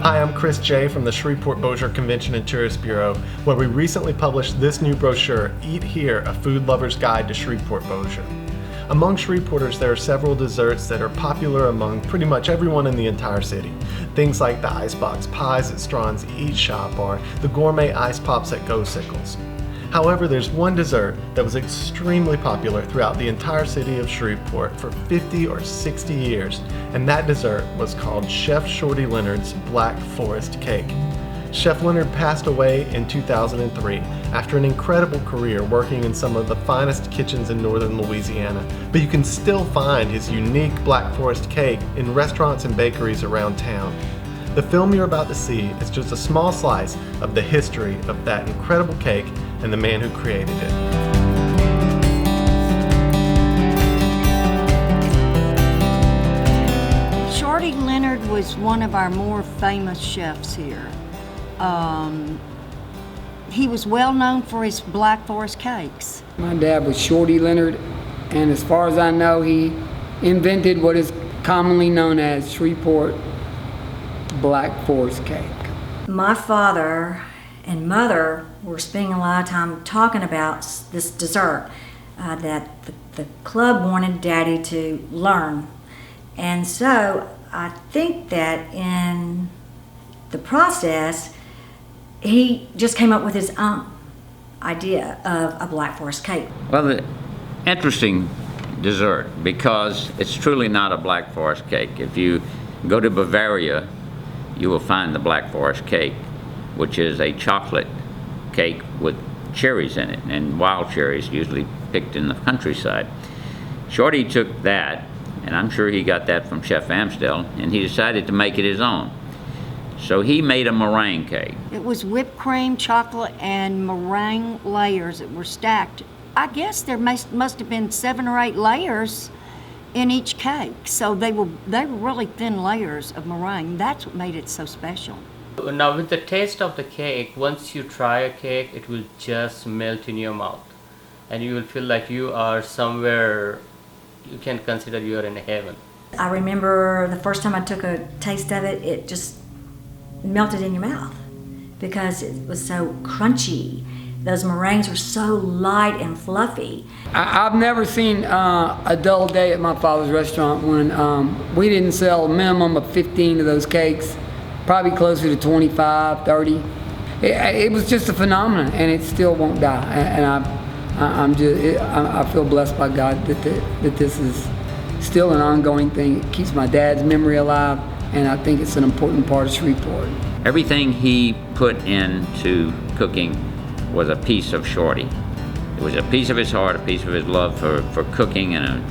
Hi, I'm Chris J. from the Shreveport-Bossier Convention and Tourist Bureau, where we recently published this new brochure, Eat Here, A Food Lover's Guide to Shreveport-Bossier. Among Shreveporters, there are several desserts that are popular among pretty much everyone in the entire city. Things like the icebox pies at Strawn's Eat Shop or the gourmet ice pops at Go Sickles. However, there's one dessert that was extremely popular throughout the entire city of Shreveport for 50 or 60 years, and that dessert was called Chef Shorty Lenard's Black Forest Cake. Chef Lenard passed away in 2003 after an incredible career working in some of the finest kitchens in northern Louisiana, but you can still find his unique Black Forest cake in restaurants and bakeries around town. The film you're about to see is just a small slice of the history of that incredible cake and the man who created it. Shorty Lenard was one of our more famous chefs here. He was well known for his Black Forest cakes. My dad was Shorty Lenard, and as far as I know, he invented what is commonly known as Shreveport Black Forest Cake. My father and mother were spending a lot of time talking about this dessert that the club wanted Daddy to learn. And so I think that in the process, he just came up with his own idea of a Black Forest cake. Well, the interesting dessert, because it's truly not a Black Forest cake. If you go to Bavaria, you will find the Black Forest cake, which is a chocolate cake with cherries in it, and wild cherries usually picked in the countryside. Shorty took that, and I'm sure he got that from Chef Amstel, and he decided to make it his own. So he made a meringue cake. It was whipped cream, chocolate, and meringue layers that were stacked. I guess there must have been 7 or 8 layers in each cake. So they were really thin layers of meringue. That's what made it so special. Now with the taste of the cake, once you try a cake, it will just melt in your mouth. And you will feel like you are somewhere, you can consider you are in heaven. I remember the first time I took a taste of it, it just melted in your mouth because it was so crunchy. Those meringues were so light and fluffy. I've never seen a dull day at my father's restaurant when we didn't sell a minimum of 15 of those cakes, probably closer to 25, 30. It was just a phenomenon, and it still won't die. And I feel blessed by God that this is still an ongoing thing. It keeps my dad's memory alive, and I think it's an important part of Shreveport. Everything he put into cooking was a piece of Shorty. It was a piece of his heart, a piece of his love for cooking, and an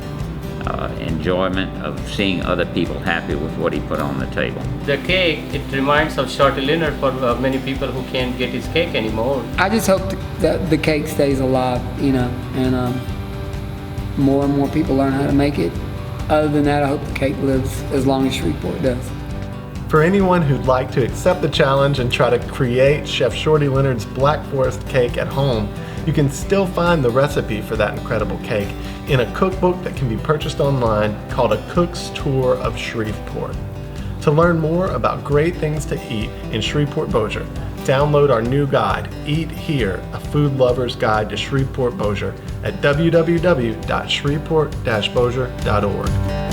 enjoyment of seeing other people happy with what he put on the table. The cake, it reminds of Shorty Lenard for many people who can't get his cake anymore. I just hope that the cake stays alive, you know, and more and more people learn how to make it. Other than that, I hope the cake lives as long as Shreveport does. For anyone who'd like to accept the challenge and try to create Chef Shorty Lenard's Black Forest cake at home, you can still find the recipe for that incredible cake in a cookbook that can be purchased online called A Cook's Tour of Shreveport. To learn more about great things to eat in Shreveport-Bossier, download our new guide, Eat Here, A Food Lover's Guide to Shreveport-Bossier at www.shreveport-bossier.org.